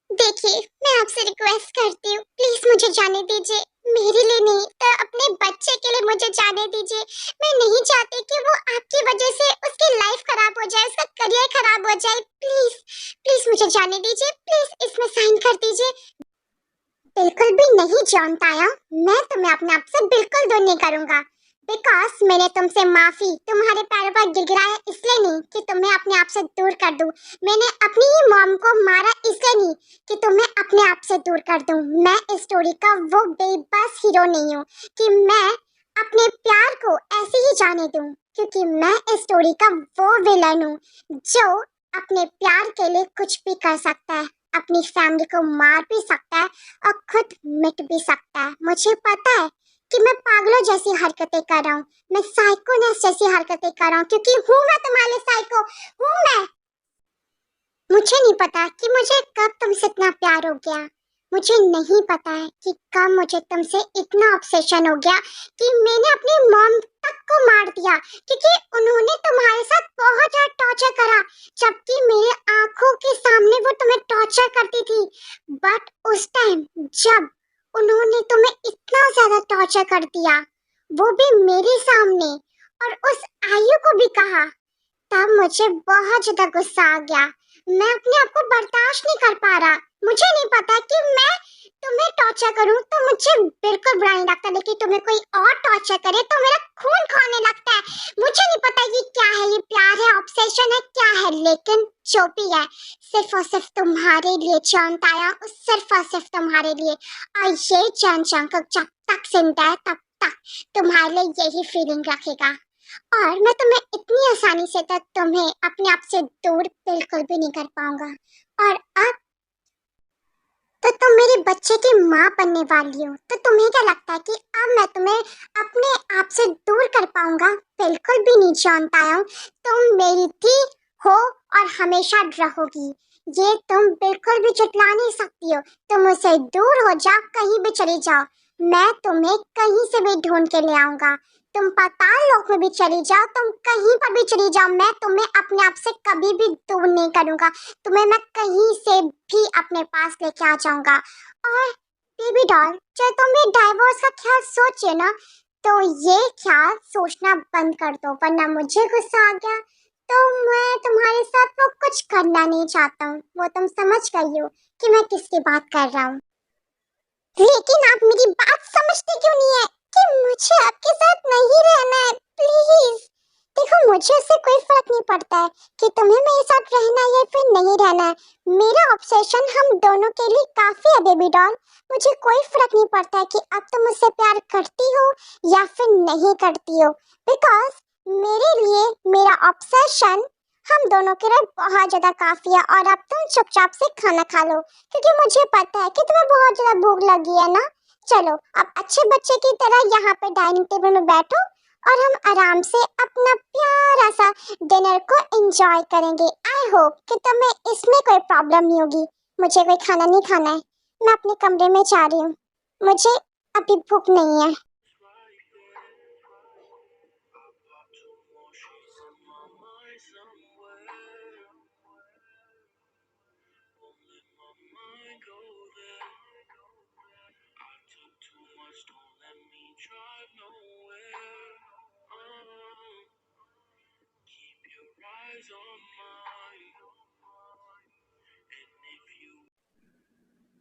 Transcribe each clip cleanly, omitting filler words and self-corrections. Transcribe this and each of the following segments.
देखिए, मैं आपसे रिक्वेस्ट करती हूँ, प्लीज मुझे जाने दीजिए। मेरे लिए नहीं तो अपने बच्चे के लिए मुझे जाने दीजिए। मैं नहीं चाहती कि वो आपकी वजह से उसकी लाइफ खराब हो जाए, उसका करियर खराब हो जाए। प्लीज प्लीज मुझे जाने दीजिए। प्लीज इसमें साइन कर दीजिए। बिल्कुल भी नहीं जॉन ताया, मैं तुम्हें अपने आप से बिल्कुल दूर नहीं करूंगा। बिकॉज मैंने तुमसे माफी तुम्हारे पैरों पर गिराया इसलिए नहीं कि तुम्हें अपने आप से दूर कर दूं। मैंने अपनी ही मॉम को मारा इसलिए नहीं कि तुम्हें अपने आप से दूर कर दूं। मैं इस स्टोरी का वो बेबस हीरो नहीं हूँ कि मैं अपने प्यार को ऐसे ही जाने दूं, क्योंकि मैं इस स्टोरी का वो विलन हूँ जो अपने प्यार के लिए कुछ भी कर सकता है, अपनी फैमिली को मार भी सकता है और खुद मिट भी सकता है। मुझे पता है कि मैं पागलों जैसी हरकतें कर रहा हूँ, मैं साइकोनेस जैसी हरकतें कर रहा हूँ, क्योंकि हूँ मैं तुम्हारे साइको, हूँ मैं। मुझे नहीं पता कि मुझे कब तुमसे इतना प्यार हो गया। मुझे नहीं पता है कि कब मुझे तुमसे इतना ऑब्सेशन हो गया कि मैंने अपनी मॉम तक को मार दिया, क्योंकि उन्होंने तुम्हारे साथ बहुत ज्यादा टॉर्चर करा, जबकि मेरे आंखों के सामने वो तुम्हें टॉर्चर करती थी। बट उस टाइम जब उन्होंने तुम्हें इतना ज्यादा टॉर्चर कर दिया, वो भी मेरे सामने, और उस आयु को भी कहा, तब मुझे बहुत ज्यादा गुस्सा आ गया। मैं अपने आप को बर्दाश्त नहीं कर पा रहा। मुझे नहीं पता कि मैं तुम्हें टॉर्चर करूं तो मुझे बिल्कुल बुरा नहीं लगता, लेकिन तुम्हें कोई और टॉर्चर करे तो मेरा खून खोने लगता है। मुझे नहीं पता ये क्या है, ये प्यार है, ऑब्सेशन है, क्या है, लेकिन जो भी है सिर्फ और सिर्फ तुम्हारे लिए चांद आया, सिर्फ और सिर्फ तुम्हारे लिए। और ये चांद जंकक जब तक जिंदा है तब तक तुम्हारे लिए यही फीलिंग रखेगा। और मैं तुम्हें इतनी आसानी से तक तुम्हें अपने आप से दूर बिल्कुल भी नहीं कर पाऊंगा। और अब तो तुम मेरे बच्चे की माँ बनने वाली हो, तो तुम्हें क्या लगता है कि अब मैं तुम्हें अपने आप से दूर कर पाऊंगा? बिल्कुल भी नहीं जानता हूँ। तुम मेरी थी, हो और हमेशा रहोगी। ये तुम बिल्कुल भी झुठला नहीं सकती हो। तुम मुझसे दूर हो जाओ, कहीं भी चली जाओ, मैं तुम्हें कहीं से भी ढूंढ के ले आऊंगा। तुम पाताल लोक में भी चली जाओ, तुम कहीं पर भी चली जाओ, मैं तुम्हें अपने आप से कभी भी दूर नहीं करूंगा। तुम्हें मैं कहीं से भी अपने पास लेके आ जाऊंगा। और बेबी डॉल, जब तुम ये डाइवोर्स का ख्याल सोचे ना, तो ये ख्याल सोचना बंद कर दो, वरना मुझे गुस्सा आ गया तो मैं तुम्हारे साथ वो कुछ करना नहीं चाहता हूँ। वो तुम समझ गई हो कि मैं किसकी बात कर रहा हूँ। लेकिन आप मेरी बात समझते क्यों नहीं है कि मुझे आपके साथ नहीं रहना है? प्लीज देखो, मुझे उससे कोई फर्क नहीं पड़ता है कि तुम्हें मेरे साथ रहना है या फिर नहीं रहना है। मेरा ऑब्सेशन हम दोनों के लिए काफी है बेबी डॉल। मुझे कोई फर्क नहीं पड़ता है कि अब तुम मुझसे प्यार करती हो या फिर नहीं करती हो, बिकॉज मेरे लिए मेरा ऑब्सेशन हम दोनों के लिए बहुत ज्यादा काफी है। और अब तुम चुपचाप से खाना खा लो, क्योंकि मुझे पता है कि तुम्हें बहुत ज्यादा भूख लगी है ना। चलो अब अच्छे बच्चे की तरह यहाँ पे डाइनिंग टेबल में बैठो और हम आराम से अपना प्यारा सा डिनर को एंजॉय करेंगे। आई होप कि तुम्हें इसमें कोई प्रॉब्लम नहीं होगी। मुझे कोई खाना नहीं खाना है, मैं अपने कमरे में जा रही हूँ, मुझे अभी भूख नहीं है।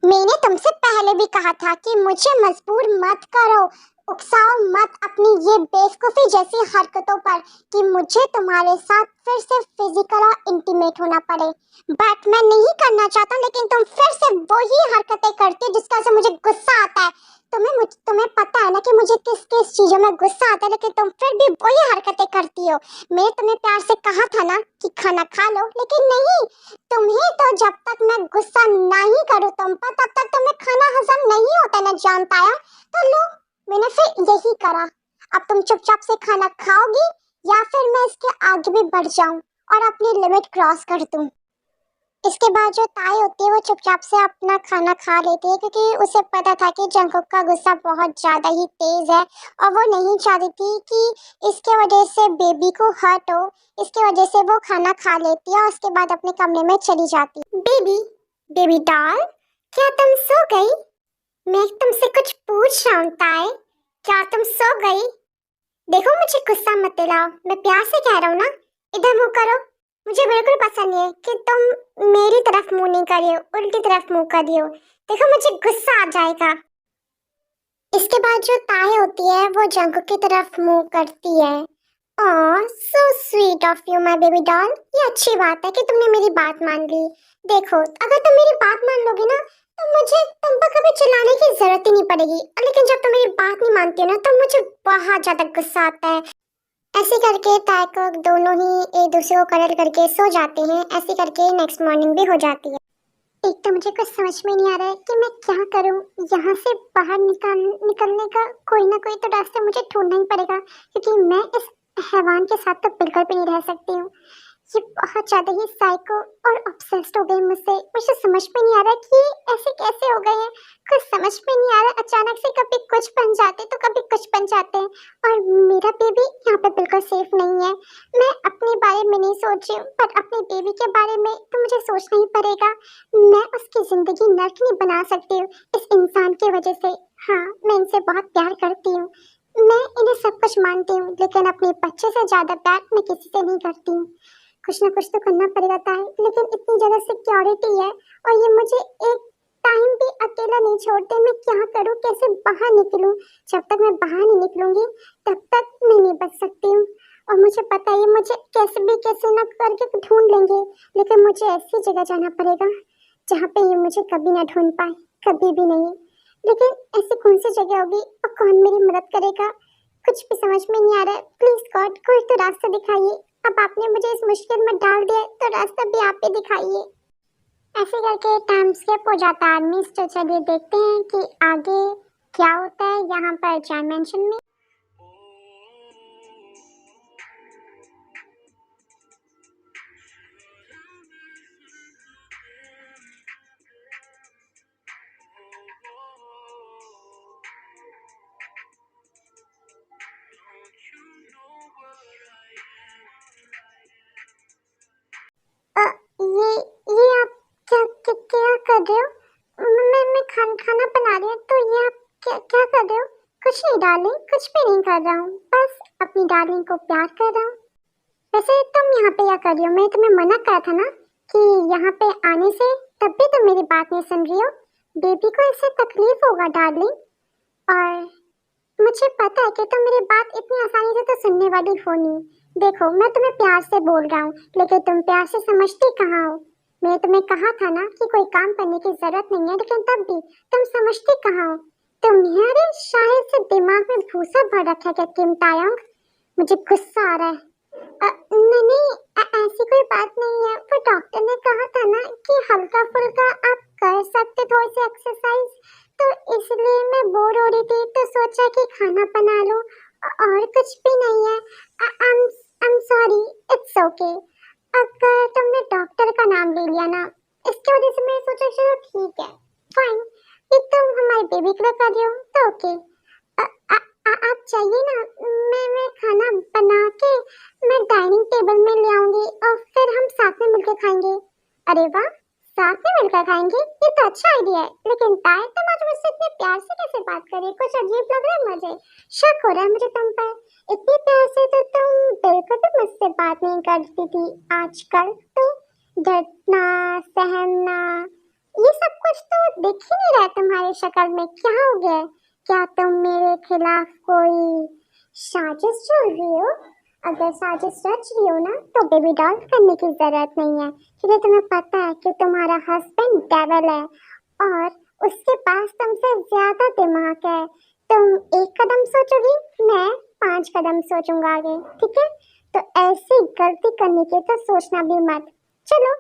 मैंने तुमसे पहले भी कहा था कि मुझे मजबूर मत करो, उकसाओ मत अपनी ये बेवकूफी जैसी हरकतों पर कि मुझे तुम्हारे साथ फिर से फिजिकल और इंटीमेट होना पड़े। बट मैं नहीं करना चाहता, लेकिन तुम फिर से वही हरकतें करती हो जिसका से मुझे गुस्सा आता है। तुम्हें पता है ना कि मुझे किस किस चीजों में गुस्सा आता है, लेकिन तुम फिर भी वही हरकतें करती हो। मैं तुम्हें प्यार से कहा था ना कि खाना खा लो, लेकिन नहीं, तुम्हें तो जब तक मैं गुस्सा नहीं करूँ तुम पर, तब तक तुम्हें खाना हजम नहीं होता ना जान पाया। तो लो, मैंने फिर यही करा। अब तुम चुपचाप से खाना खाओगी या फिर मैं इसके आगे भी बढ़ जाऊं और अपनी लिमिट क्रॉस कर दूं। इसके बाद जो ताई होती है वो चुपचाप से अपना खाना खा लेती है, क्योंकि उसे पता था कि जंगकुक का गुस्सा बहुत ज्यादा ही तेज है और वो नहीं चाहती थी कि इसके वजह से बेबी को हर्ट हो। इसके वजह से वो खाना खा लेती है और उसके बाद अपने कमरे में चली जाती है। बेबी, बेबी डॉल, क्या तुम सो गई? मैं तुमसे कुछ पूछ रहा हूँ ताई, क्या तुम सो गई? देखो मुझे गुस्सा मत दिलाओ, मैं प्यार से कह रहा हूँ ना, इधर मुंह करो। मुझे बिल्कुल पसंद नहीं है कि तुम मेरी तरफ मुंह नहीं कर रही हो, उल्टी तरफ मुंह कर रही हो। देखो मुझे गुस्सा आ जाएगा। इसके बाद जो ताई होती है वो जंगकुक की तरफ मुंह करती है। Oh so sweet of you my baby doll, ये अच्छी बात है कि तुमने मेरी बात मान ली। देखो अगर तुम मेरी बात मान लोगी ना तो मुझे तुम पर कभी चिल्लाने की जरूरत ही नहीं पड़ेगी, लेकिन जब तुम मेरी बात नहीं मानती हो ना तो मुझे बहुत ज्यादा गुस्सा आता है। ऐसे करके ताइकोक दोनों ही एक दूसरे को करल करके सो जाते हैं। ऐसे करके नेक्स्ट मॉर्निंग भी हो जाती है। एक तो मुझे कुछ समझ में नहीं आ रहा है कि मैं क्या करूं। यहाँ से बाहर निकलने का कोई ना कोई तो रास्ता मुझे ढूंढना ही पड़ेगा, क्योंकि मैं इस हैवान के साथ तो बिल्कुल भी नहीं रह सकती हूँ। ये बहुत ज्यादा ही साइको और ऑब्सेस्ड हो गई मुझसे। मुझे समझ में नहीं आ रहा कि ऐसे कैसे हो गए हैं। कुछ समझ में नहीं आ रहा, अचानक से कभी कुछ बन जाते तो कभी कुछ बन जाते हैं। और मेरा बेबी यहाँ पे बिल्कुल सेफ नहीं है। मैं अपने बारे में नहीं सोच रही हूँ, पर अपने बेबी के बारे में तो मुझे सोचना ही पड़ेगा। मैं उसकी जिंदगी नर्क नहीं बना सकती हूँ इस इंसान की वजह से। हाँ, मैं इनसे बहुत प्यार करती हूँ, मैं इन्हें सब कुछ मानती हूँ, लेकिन अपने बच्चे से ज्यादा प्यार मैं किसी से नहीं करती हूँ। कुछ ना कुछ तो करना पड़ेगा ताई, लेकिन इतनी ज्यादा सिक्योरिटी है और ये मुझे एक टाइम भी अकेला नहीं छोड़ते। मैं क्या करूं, कैसे बाहर निकलूं? जब तक मैं बाहर नहीं निकलूंगी तब तक मैं नहीं बच सकती हूँ। और मुझे पता है मुझे कैसे भी कैसे ना करके ढूंढ लेंगे, लेकिन मुझे ऐसी जगह जाना पड़ेगा जहाँ पे ये मुझे कभी ना ढूंढ पाए, कभी भी नहीं। लेकिन ऐसी कौन सी जगह होगी और कौन मेरी मदद करेगा? कुछ भी समझ में नहीं आ रहा है। प्लीज गॉड कोई तो रास्ता दिखाइए। अब आपने मुझे इस मुश्किल में डाल दिया तो रास्ता भी आप ही दिखाइए। ऐसे करके टाइम स्किप हो जाता है आदमी। तो चलिए देखते हैं कि आगे क्या होता है यहाँ पर डायमेंशन में। ये आप क्या कर रहे हो? मैं खाना बना रही हूँ, तो ये आप क्या कर रहे हो? कुछ नहीं डार्लिंग, कुछ भी नहीं कर रहा हूँ, बस अपनी डार्लिंग को प्यार कर रहा हूँ। वैसे तुम यहाँ पे क्या कर रही हो? मैं तुम्हें मना करा था ना कि यहाँ पे आने से, तब भी तुम मेरी बात नहीं सुन रही हो। बेबी को इससे तकलीफ होगा डार्लिंग, और मुझे पता है कि तुम मेरी बात इतनी आसानी से तो सुनने वाली हो नहीं। देखो मैं तुम्हें प्यार से बोल रहा हूँ, लेकिन तुम प्यार से समझती कहाँ हो। मैंने तुम्हें कहा था ना कि कोई काम करने की जरूरत नहीं है, लेकिन तब भी तुम समझती कहाँ हो। तुम्हारे शायद से दिमाग में भूसा भर रखा है क्या किम तायोंग? मुझे गुस्सा आ रहा है। नहीं, ऐसी कोई बात नहीं है। वो डॉक्टर ने कहा था ना कि हल्का फुल्का आप कर सकते थोड़ी सी एक्सरसाइज, तो इसलिए मैं बोर हो रही थी तो सोचा कि खाना बना लूं, और कुछ भी नहीं है। I am sorry, it's okay. अगर तुमने डॉक्टर का नाम ले लिया ना, इसकी वजह से मैं सोचा चलो ठीक है, फाइन, ये तुम हमारे बेबी के लिए कर रही हो तो ओके। आप चाहिए ना, मैं खाना बना के मैं डाइनिंग टेबल में ले आऊंगी और फिर हम साथ में मिलकर खाएंगे। अरे वाह, साथ में मिलकर खाएंगे, ये तो अच्छा आइडिया है। लेकिन ताई तुम आज मुझसे इतने प्यार से कैसे बात कर रही हो? कुछ अजीब लग रहा है मुझे, शक हो रहा है मुझे तुम पर। इतने प्यार से तो तुम बिल्कुल भी मुझसे बात नहीं करती थी, आजकल तो डरना सहना ये सब कुछ तो दिख ही नहीं रहा तुम्हारी शक्ल में, क्या हो गया है? क्या तुम मेरे खिलाफ कोई साजिश चल रही हो? अगर साजिश रच रही हो ना तो बेबी डॉल करने की जरूरत नहीं है, क्योंकि तुम्हें पता है कि तुम्हारा हस्बैंड डेविल है और उसके पास तुमसे ज्यादा दिमाग है। तुम एक कदम सोचोगी, मैं 5 कदम सोचूंगा आगे, ठीक है? तो ऐसी गलती करने की तो सोचना भी मत। चलो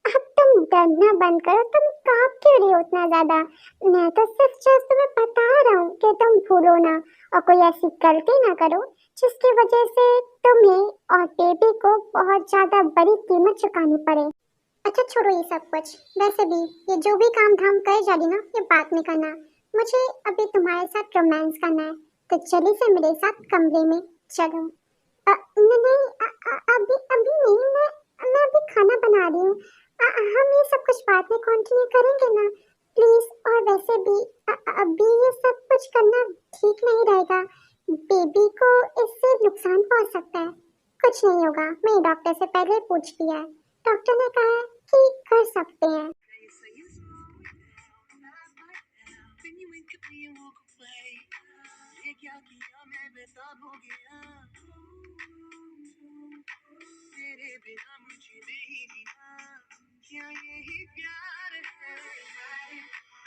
अब तुम डरना बंद करो, तुम कांप क्यों रही हो उतना ज्यादा? मैं तो सिर्फ जस्ट तुम्हें बता रहा हूँ कि तुम भूलो ना और कोई ऐसी गलती ना करो जिसकी वजह से तुम्हें और बेबी को बहुत ज्यादा बड़ी कीमत चुकानी पड़े। अच्छा छोड़ो ये सब कुछ, वैसे भी ये जो भी काम धाम करे जा रही ना, ये बात नहीं करना। मुझे अभी तुम्हारे साथ रोमांस करना है, तो चली से मेरे साथ कमरे में चलो। नहीं, अभी अभी नहीं, मैं अभी खाना बना रही हूँ। हम ये सब कुछ बाद में कंटिन्यू करेंगे ना, प्लीज। और वैसे भी अभी ये सब कुछ करना ठीक नहीं रहेगा, बेबी को इससे नुकसान पहुंच सकता है। कुछ नहीं होगा, मैं डॉक्टर से पहले पूछ लिया है, डॉक्टर ने कहा है कि कर सकते हैं। तेरे बिना मुझे नहीं जीना, क्या यही प्यार है?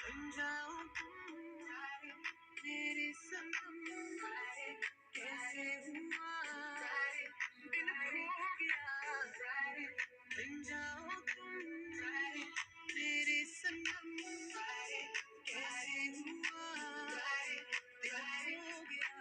बन जाओ तुम मेरे सनम, कैसे हुआ दिल खो गया। बन जाओ तुम मेरे सनम, कैसे हुआ दिल खो गया।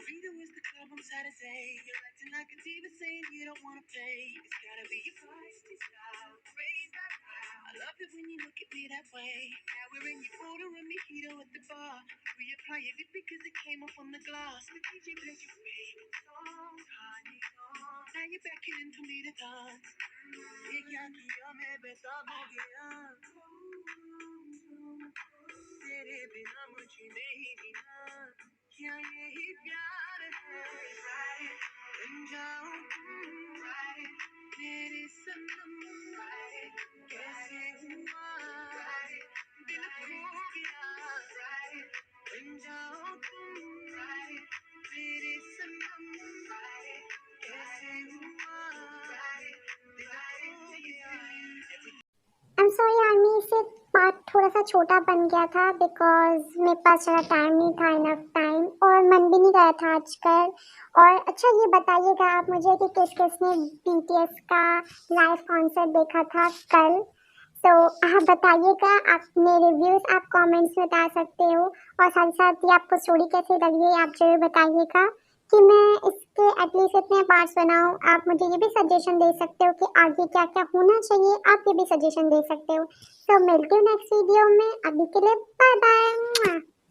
Rita was the club on Saturday. You're acting like a diva, saying you don't wanna pay. It's gotta be your feisty style. Raise that crowd. I love it when you look at me that way. Now we're in your photo and mojito at the bar. Reapply it because it came off on the glass. The DJ played your favorite song, Honey Song. Now you're backing into me to dance. ये क्या किया मैं बेताब हो गया, तेरे बिना मुझे नहीं जीना, क्या यही प्यार है? बन जाओ तुम मेरे सनम, कैसे हुआ दिल खो गया। बन जाओ तुम मेरे सनम, कैसे हुआ दिल खो गया। I'm sorry आर्मी, से पार्ट थोड़ा सा छोटा बन गया था बिकॉज मेरे पास ज़्यादा टाइम नहीं था, इनफ टाइम, और मन भी नहीं गया था आजकल। और अच्छा ये बताइएगा आप मुझे कि किस किसने BTS का लाइव कॉन्सर्ट देखा था कल। तो आप बताइएगा, अपने रिव्यूज़ आप कमेंट्स में बता सकते हो, और साथ साथ ये आपको स्टोरी कैसी लगी है आप जरूर बताइएगा कि मैं इसके एटलीस्ट इतने पार्ट्स बनाऊं। आप मुझे ये भी सजेशन दे सकते हो कि आगे क्या क्या होना चाहिए, आप ये भी सजेशन दे सकते हो। तो मिलती हूँ नेक्स्ट वीडियो में, अभी के लिए बाय बाय।